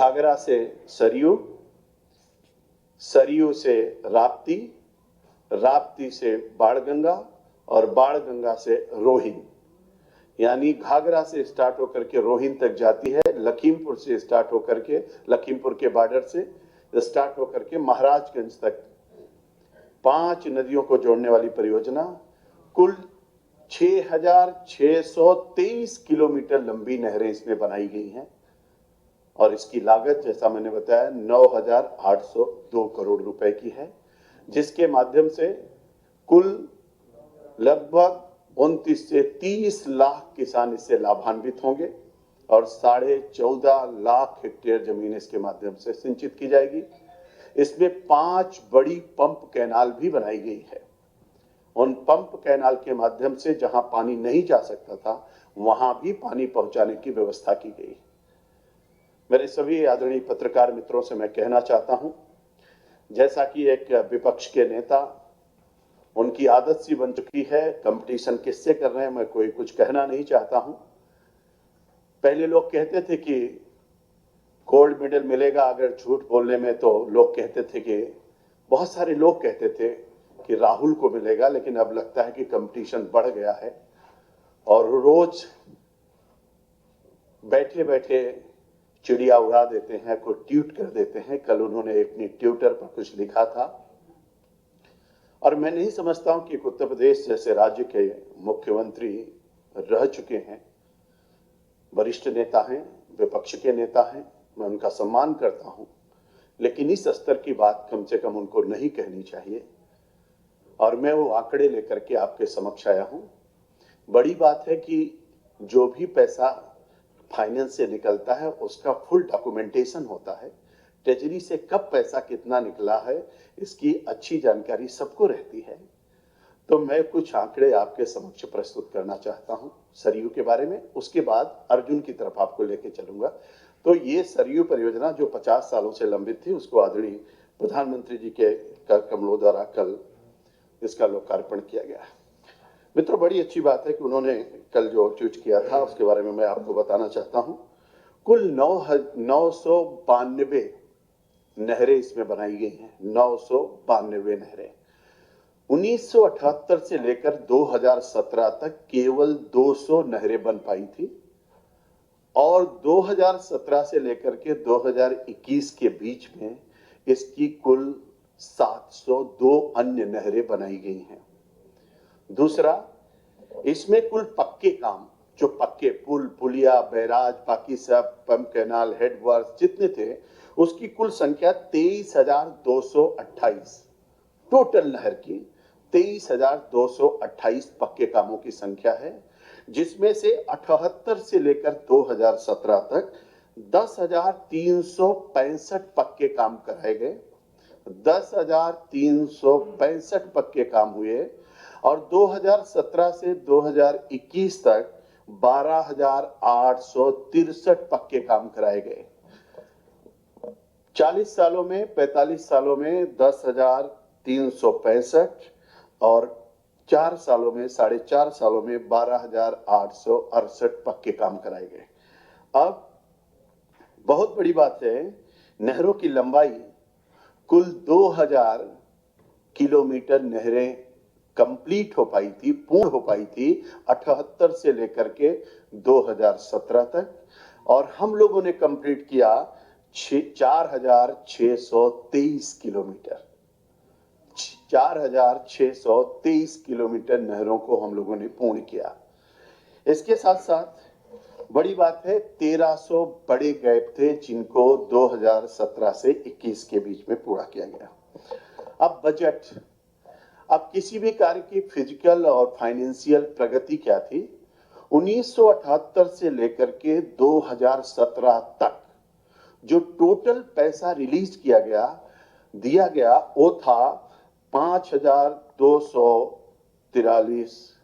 घाघरा से सरयू, सरयू से राप्ती, राप्ती से बाणगंगा और बाणगंगा से रोहिन। यानी घाघरा से स्टार्ट होकर के रोहिन तक जाती है, लखीमपुर से स्टार्ट होकर के, लखीमपुर के बॉर्डर से स्टार्ट होकर के महाराजगंज तक 5 नदियों को जोड़ने वाली परियोजना। कुल 6,623 किलोमीटर लंबी नहरें इसमें बनाई गई हैं और इसकी लागत जैसा मैंने बताया 9,802 करोड़ रुपए की है, जिसके माध्यम से कुल लगभग 29 से 30 लाख किसान इससे लाभान्वित होंगे और 14.5 लाख हेक्टेयर जमीन इसके माध्यम से सिंचित की जाएगी। इसमें 5 बड़ी पंप कैनाल भी बनाई गई है। उन पंप कैनाल के माध्यम से जहां पानी नहीं जा सकता था वहां भी पानी पहुंचाने की व्यवस्था की गई। मेरे सभी आदरणीय पत्रकार मित्रों से मैं कहना चाहता हूं, जैसा कि एक विपक्ष के नेता, उनकी आदत सी बन चुकी है कंपटीशन किससे कर रहे हैं, मैं कोई कुछ कहना नहीं चाहता हूं। पहले लोग कहते थे कि गोल्ड मेडल मिलेगा अगर झूठ बोलने में, तो लोग कहते थे कि बहुत सारे लोग कहते थे कि राहुल को मिलेगा, लेकिन अब लगता है कि कंपटीशन बढ़ गया है और रोज बैठे बैठे चिड़िया उड़ा देते हैं, कोई ट्वीट कर देते हैं। कल उन्होंने अपनी ट्विटर पर कुछ लिखा था और मैं नहीं समझता हूं कि उत्तर प्रदेश जैसे राज्य के मुख्यमंत्री रह चुके हैं, वरिष्ठ नेता हैं, विपक्ष के नेता हैं, मैं उनका सम्मान करता हूं, लेकिन इस स्तर की बात कम से कम उनको नहीं कहनी चाहिए। और मैं वो आंकड़े लेकर के आपके समक्ष आया हूं। बड़ी बात है कि जो भी पैसा फाइनेंस से निकलता है उसका फुल डॉक्यूमेंटेशन होता है। ट्रेजरी से कब पैसा कितना निकला है इसकी अच्छी जानकारी सबको रहती है। तो मैं कुछ आंकड़े आपके समक्ष प्रस्तुत करना चाहता हूं सरयू के बारे में, उसके बाद अर्जुन की तरफ आपको लेके चलूंगा। तो ये सरयू परियोजना जो 50 सालों से लंबित थी, उसको आदरणीय प्रधानमंत्री जी के कमलों द्वारा कल इसका लोकार्पण किया गया। मित्रों, बड़ी अच्छी बात है कि उन्होंने कल जो ट्वीट किया था उसके बारे में मैं आपको बताना चाहता हूं। कुल 992 नहरें इसमें बनाई गई हैं, 992 नहरें। 1978 से लेकर 2017 तक केवल 200 नहरें बन पाई थी और 2017 से लेकर के 2021 के बीच में इसकी कुल 702 अन्य नहरें बनाई गई हैं। दूसरा, इसमें कुल पक्के काम, जो पक्के पुल, पुलिया, बैराज, बाकी सब पंप कैनाल, हेडवर्क्स जितने थे, उसकी कुल संख्या 23,228 टोटल नहर की 23,228 पक्के कामों की संख्या है, जिसमें से 78 से लेकर 2017 तक 10,365 पक्के काम कराए गए। 10,365 पक्के काम हुए और 2017 से 2021 तक 12,863 पक्के काम कराए गए। 40 सालों में, 45 सालों में 10,365 और 4 सालों में, 4.5 सालों में 12,868 पक्के काम कराए गए। अब बहुत बड़ी बात है, नहरों की लंबाई कुल 2,000 किलोमीटर नहरें कंप्लीट हो पाई थी, पूर्ण हो पाई थी 78 से लेकर के 2017 तक, और हम लोगों ने कंप्लीट किया 4,623 किलोमीटर। 4,623 किलोमीटर नहरों को हम लोगों ने पूर्ण किया। इसके साथ साथ बड़ी बात है, 1300 बड़े गैप थे जिनको 2017 से 21 के बीच में पूरा किया गया। अब बजट, अब किसी भी कार्य की फिजिकल और फाइनेंशियल प्रगति क्या थी? 1978 से लेकर के 2017 तक जो टोटल पैसा रिलीज किया गया, दिया गया, वो था 5,243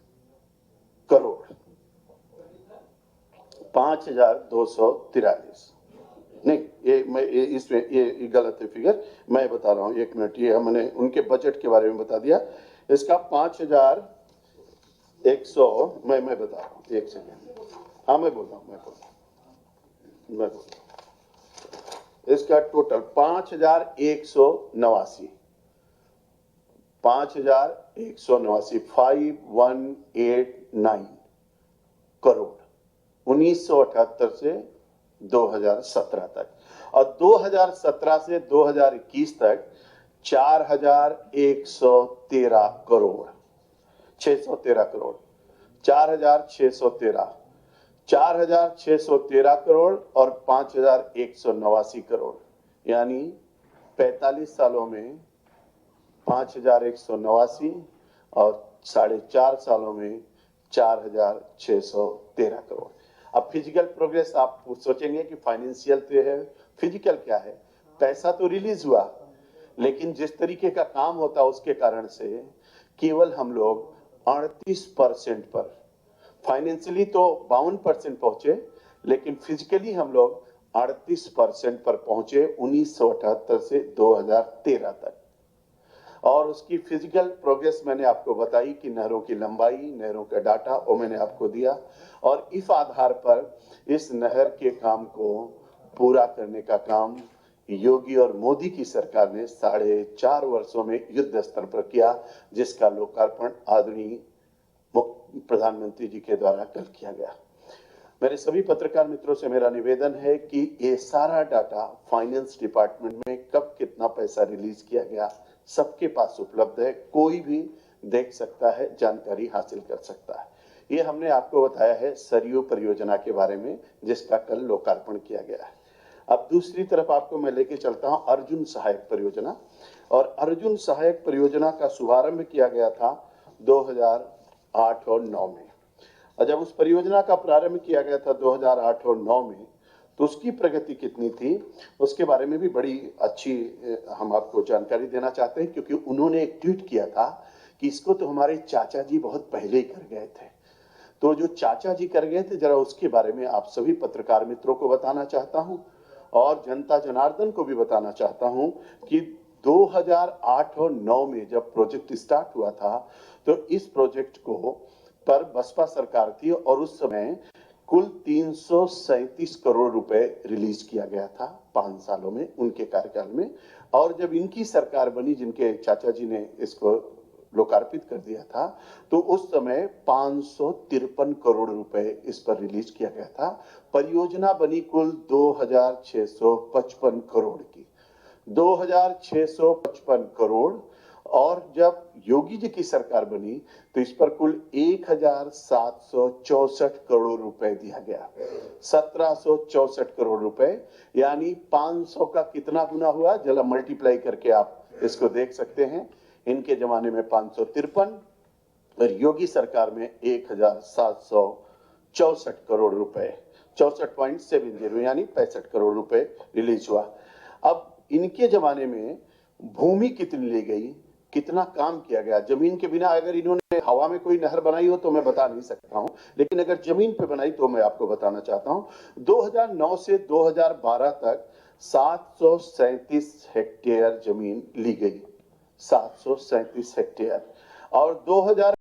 करोड़। 5,243 नहीं, इसमें ये गलत है फिगर, मैं बता रहा हूँ, 1 मिनट, ये हमने उनके बजट के बारे में बता दिया। इसका 5,100 मैं बता रहा हूँ, 1 सेकेंड। हाँ, मैं बोल रहा हूँ। इसका टोटल 5,189 5,189 करोड़ 1978 से 2017 तक, और 2017 से 2021 तक 4,113 करोड़ 613 करोड़ 4,613 4,613 करोड़ और 5,189 करोड़, यानी 45 सालों में 5,189 और 4.5 सालों में 4,613 करोड़। अब फिजिकल प्रोग्रेस आप सोचेंगे कि फाइनेंशियल तो है, फिजिकल क्या है? पैसा तो रिलीज हुआ, लेकिन जिस तरीके का काम होता है उसके कारण से केवल हम लोग 38% पर, फाइनेंशियली तो 52% पहुंचे, लेकिन फिजिकली हम लोग 38% पर पहुंचे 1978 से 2013 तक। और उसकी फिजिकल प्रोग्रेस मैंने आपको बताई कि नहरों की लंबाई, नहरों का डाटा वो मैंने आपको दिया, और इस आधार पर इस नहर के काम को पूरा करने का काम योगी और मोदी की सरकार ने 4.5 वर्षों में युद्ध स्तर पर किया, जिसका लोकार्पण आदरणीय प्रधानमंत्री जी के द्वारा कल किया गया। मेरे सभी पत्रकार मित्रों से मेरा निवेदन है कि ये सारा डाटा फाइनेंस डिपार्टमेंट में कब कितना पैसा रिलीज किया गया सबके पास उपलब्ध है, कोई भी देख सकता है, जानकारी हासिल कर सकता है। ये हमने आपको बताया है सरयू परियोजना के बारे में, जिसका कल लोकार्पण किया गया है। अब दूसरी तरफ आपको मैं लेके चलता हूं अर्जुन सहायक परियोजना, और अर्जुन सहायक परियोजना का शुभारंभ किया गया था 2008 और 9 में, और जब उस परियोजना का प्रारंभ किया गया था 2008 और 9 में, तो उसकी प्रगति कितनी थी उसके बारे में भी बड़ी अच्छी हम आपको जानकारी देना चाहते हैं, क्योंकि उन्होंने एक ट्वीट किया था कि इसको तो हमारे चाचा जी बहुत पहले ही कर गए थे। तो जो चाचा जी कर गए थे, जरा उसके बारे में आप सभी पत्रकार मित्रों को बताना चाहता हूं और जनता जनार्दन को भी बताना चाहता हूं कि 2008 और 9 में जब प्रोजेक्ट स्टार्ट हुआ था, तो इस प्रोजेक्ट को पर बसपा सरकार थी, और उस समय कुल 337 करोड़ रुपए रिलीज किया गया था 5 सालों में उनके कार्यकाल में। और जब इनकी सरकार बनी, जिनके चाचा जी ने इसको लोकार्पित कर दिया था, तो उस समय 553 करोड़ रुपए इस पर रिलीज किया गया था। परियोजना बनी कुल 2,655 करोड़ की, 2,655 करोड़। और जब योगी जी की सरकार बनी तो इस पर कुल 1,764 करोड़ रुपए दिया गया, 1,764 करोड़ रुपए, यानी 500 का कितना गुना हुआ, जरा मल्टीप्लाई करके आप इसको देख सकते हैं। इनके जमाने में 553 और योगी सरकार में 1,764 करोड़ रुपए, 64.70 यानी 65 करोड़ रुपए रिलीज हुआ। अब इनके जमाने में भूमि कितनी ली गई, कितना काम किया गया, जमीन के बिना अगर इन्होंने हवा में कोई नहर बनाई हो तो मैं बता नहीं सकता हूं, लेकिन अगर जमीन पे बनाई तो मैं आपको बताना चाहता हूं। 2009 से 2012 तक 737 हेक्टेयर जमीन ली गई, 737 हेक्टेयर, और 2000